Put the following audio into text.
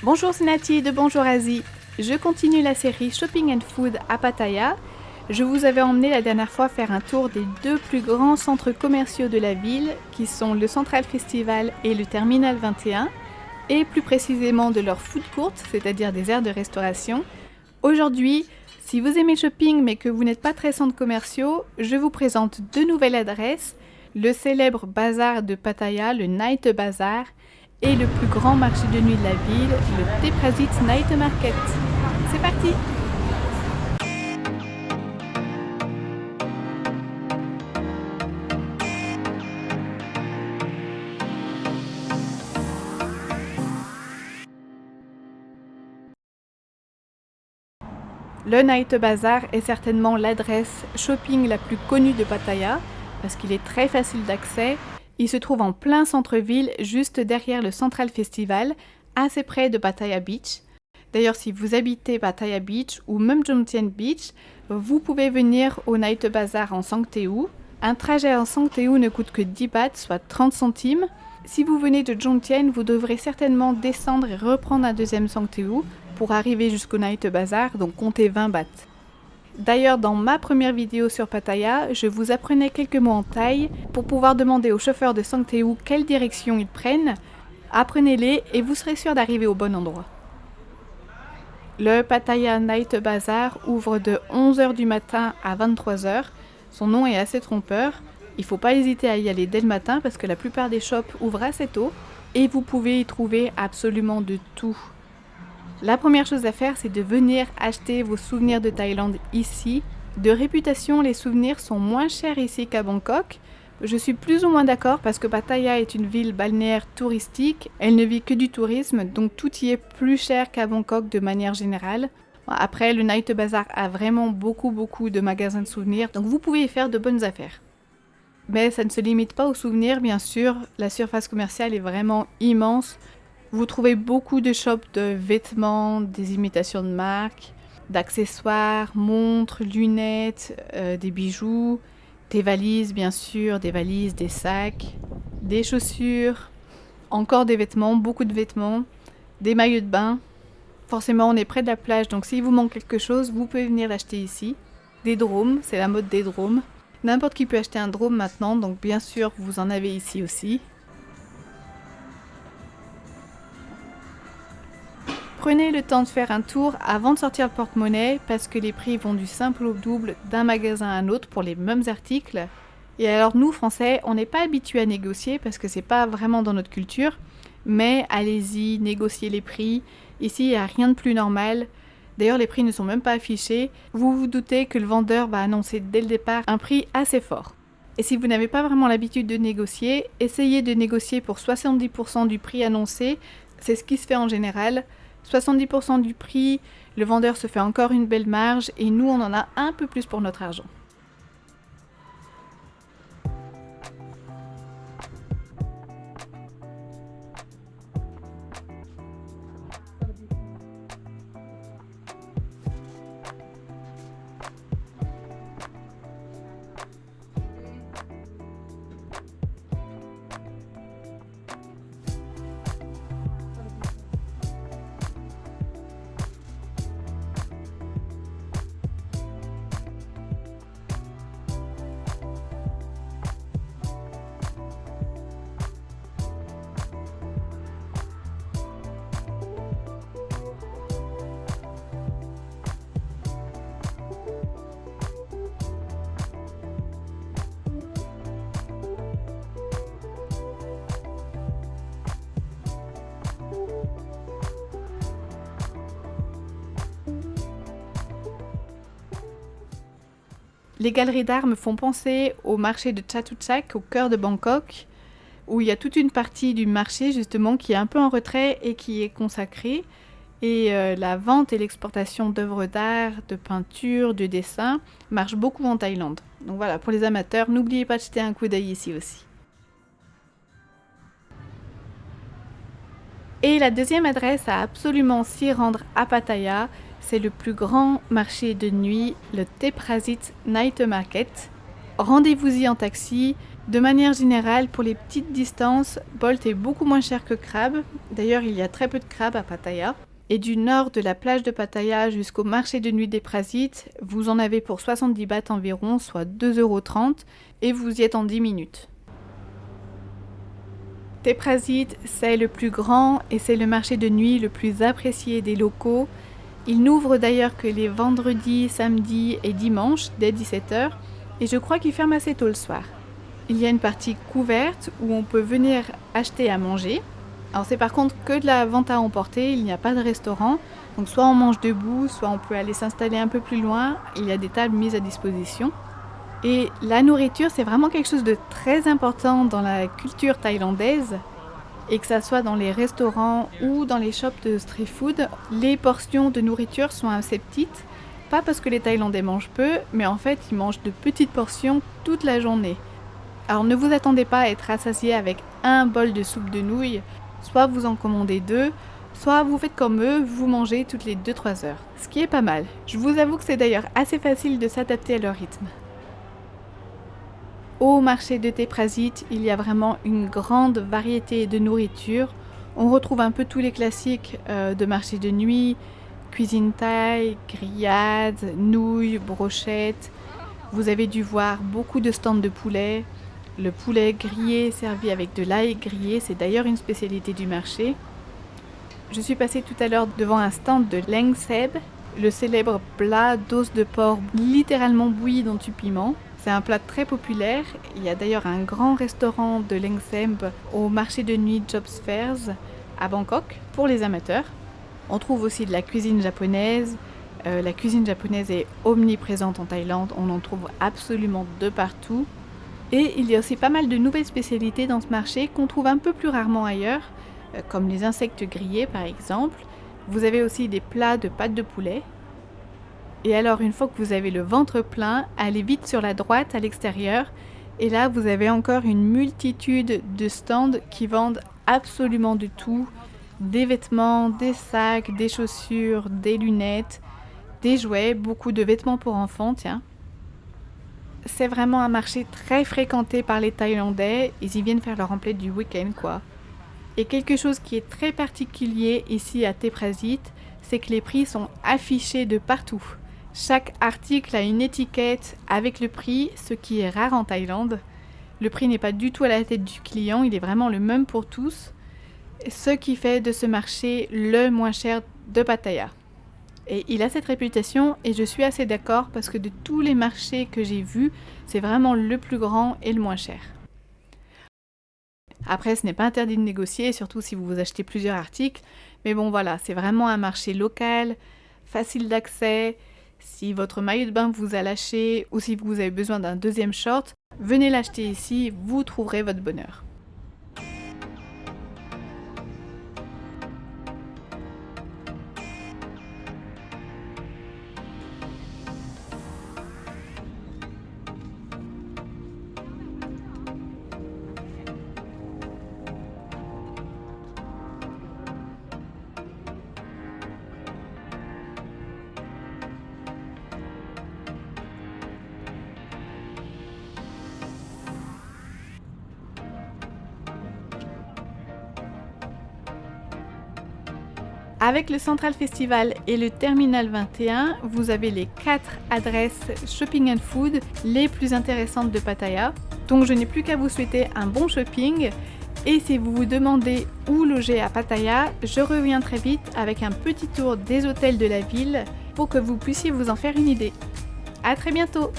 Bonjour, c'est Nati de Bonjour Asie. Je continue la série Shopping and Food à Pattaya. Je vous avais emmené la dernière fois faire un tour des deux plus grands centres commerciaux de la ville, qui sont le Central Festival et le Terminal 21, et plus précisément de leurs food courts, c'est-à-dire des aires de restauration. Aujourd'hui, si vous aimez le shopping mais que vous n'êtes pas très centres commerciaux, je vous présente deux nouvelles adresses, le célèbre bazar de Pattaya, le Night Bazaar, et le plus grand marché de nuit de la ville, le Te Prasit Night Market. C'est parti! Le Night Bazaar est certainement l'adresse shopping la plus connue de Pattaya parce qu'il est très facile d'accès. Il se trouve en plein centre-ville, juste derrière le Central Festival, assez près de Pattaya Beach. D'ailleurs, si vous habitez Pattaya Beach ou même Jomtien Beach, vous pouvez venir au Night Bazaar en Sangteu. Un trajet en Sangteu ne coûte que 10 bahts, soit 30 centimes. Si vous venez de Jomtien, vous devrez certainement descendre et reprendre un deuxième Sangteu pour arriver jusqu'au Night Bazaar, donc comptez 20 bahts. D'ailleurs, dans ma première vidéo sur Pattaya, je vous apprenais quelques mots en thaï pour pouvoir demander aux chauffeurs de Sangteu quelle direction ils prennent. Apprenez-les et vous serez sûr d'arriver au bon endroit. Le Pattaya Night Bazaar ouvre de 11h du matin à 23h. Son nom est assez trompeur. Il ne faut pas hésiter à y aller dès le matin parce que la plupart des shops ouvrent assez tôt et vous pouvez y trouver absolument de tout. La première chose à faire, c'est de venir acheter vos souvenirs de Thaïlande ici. De réputation, les souvenirs sont moins chers ici qu'à Bangkok. Je suis plus ou moins d'accord parce que Pattaya est une ville balnéaire touristique. Elle ne vit que du tourisme, donc tout y est plus cher qu'à Bangkok de manière générale. Après, le Night Bazaar a vraiment beaucoup de magasins de souvenirs, donc vous pouvez y faire de bonnes affaires. Mais ça ne se limite pas aux souvenirs, bien sûr. La surface commerciale est vraiment immense. Vous trouvez beaucoup de shops de vêtements, des imitations de marques, d'accessoires, montres, lunettes, des bijoux, des valises bien sûr, des sacs, des chaussures, encore des vêtements, beaucoup de vêtements, des maillots de bain. Forcément, on est près de la plage, donc s'il vous manque quelque chose, vous pouvez venir l'acheter ici. Des drones, c'est la mode des drones. N'importe qui peut acheter un drone maintenant, donc bien sûr, vous en avez ici aussi. Prenez le temps de faire un tour avant de sortir le porte-monnaie parce que les prix vont du simple au double d'un magasin à un autre pour les mêmes articles. Et alors nous, Français, on n'est pas habitués à négocier parce que c'est pas vraiment dans notre culture. Mais allez-y, négociez les prix. Ici, il n'y a rien de plus normal. D'ailleurs, les prix ne sont même pas affichés. Vous vous doutez que le vendeur va annoncer dès le départ un prix assez fort. Et si vous n'avez pas vraiment l'habitude de négocier, essayez de négocier pour 70% du prix annoncé. C'est ce qui se fait en général. 70% du prix, le vendeur se fait encore une belle marge et nous on en a un peu plus pour notre argent. Les galeries d'art me font penser au marché de Chatuchak au cœur de Bangkok, où il y a toute une partie du marché justement qui est un peu en retrait et qui est consacrée. Et la vente et l'exportation d'œuvres d'art, de peinture, de dessin marche beaucoup en Thaïlande. Donc voilà, pour les amateurs, n'oubliez pas de jeter un coup d'œil ici aussi. Et la deuxième adresse à absolument s'y rendre à Pattaya, c'est le plus grand marché de nuit, le Te Prasit Night Market. Rendez-vous-y en taxi. De manière générale, pour les petites distances, Bolt est beaucoup moins cher que Crabbe. D'ailleurs, il y a très peu de crabes à Pattaya. Et du nord de la plage de Pattaya jusqu'au marché de nuit des Prasites, vous en avez pour 70 bahts environ, soit 2,30 €, et vous y êtes en 10 minutes. Thé Prasit, c'est le plus grand et c'est le marché de nuit le plus apprécié des locaux. Il n'ouvre d'ailleurs que les vendredis, samedis et dimanches dès 17 h et je crois qu'il ferme assez tôt le soir. Il y a une partie couverte où on peut venir acheter à manger. Alors c'est par contre que de la vente à emporter, il n'y a pas de restaurant. Donc soit on mange debout, soit on peut aller s'installer un peu plus loin. Il y a des tables mises à disposition. Et la nourriture, c'est vraiment quelque chose de très important dans la culture thaïlandaise. Et que ça soit dans les restaurants ou dans les shops de street food, les portions de nourriture sont assez petites. Pas parce que les Thaïlandais mangent peu, mais en fait ils mangent de petites portions toute la journée. Alors ne vous attendez pas à être rassasié avec un bol de soupe de nouilles, soit vous en commandez 2, soit vous faites comme eux, vous mangez toutes les 2-3 heures. Ce qui est pas mal. Je vous avoue que c'est d'ailleurs assez facile de s'adapter à leur rythme. Au marché de Thé Prasit, il y a vraiment une grande variété de nourriture. On retrouve un peu tous les classiques de marché de nuit, cuisine thaï, grillades, nouilles, brochettes. Vous avez dû voir beaucoup de stands de poulet. Le poulet grillé servi avec de l'ail grillé, c'est d'ailleurs une spécialité du marché. Je suis passée tout à l'heure devant un stand de Leng Seb, le célèbre plat d'os de porc littéralement bouilli dans du piment. C'est un plat très populaire. Il y a d'ailleurs un grand restaurant de Leng Seb au marché de nuit Jobs Fairs à Bangkok pour les amateurs. On trouve aussi de la cuisine japonaise. La cuisine japonaise est omniprésente en Thaïlande, on en trouve absolument de partout. Et il y a aussi pas mal de nouvelles spécialités dans ce marché qu'on trouve un peu plus rarement ailleurs, comme les insectes grillés par exemple. Vous avez aussi des plats de pâtes de poulet. Et alors une fois que vous avez le ventre plein, allez vite sur la droite à l'extérieur. Et là vous avez encore une multitude de stands qui vendent absolument de tout. Des vêtements, des sacs, des chaussures, des lunettes, des jouets, beaucoup de vêtements pour enfants, tiens. C'est vraiment un marché très fréquenté par les Thaïlandais, ils y viennent faire leur emplette du week-end quoi. Et quelque chose qui est très particulier ici à Thé Prasit, c'est que les prix sont affichés de partout. Chaque article a une étiquette avec le prix, ce qui est rare en Thaïlande. Le prix n'est pas du tout à la tête du client, il est vraiment le même pour tous. Ce qui fait de ce marché le moins cher de Pattaya. Et il a cette réputation et je suis assez d'accord parce que de tous les marchés que j'ai vus, c'est vraiment le plus grand et le moins cher. Après, ce n'est pas interdit de négocier, surtout si vous achetez plusieurs articles. Mais bon voilà, c'est vraiment un marché local, facile d'accès. Si votre maillot de bain vous a lâché ou si vous avez besoin d'un deuxième short, venez l'acheter ici, vous trouverez votre bonheur. Avec le Central Festival et le Terminal 21, vous avez les 4 adresses shopping and food les plus intéressantes de Pattaya. Donc je n'ai plus qu'à vous souhaiter un bon shopping. Et si vous vous demandez où loger à Pattaya, je reviens très vite avec un petit tour des hôtels de la ville pour que vous puissiez vous en faire une idée. À très bientôt!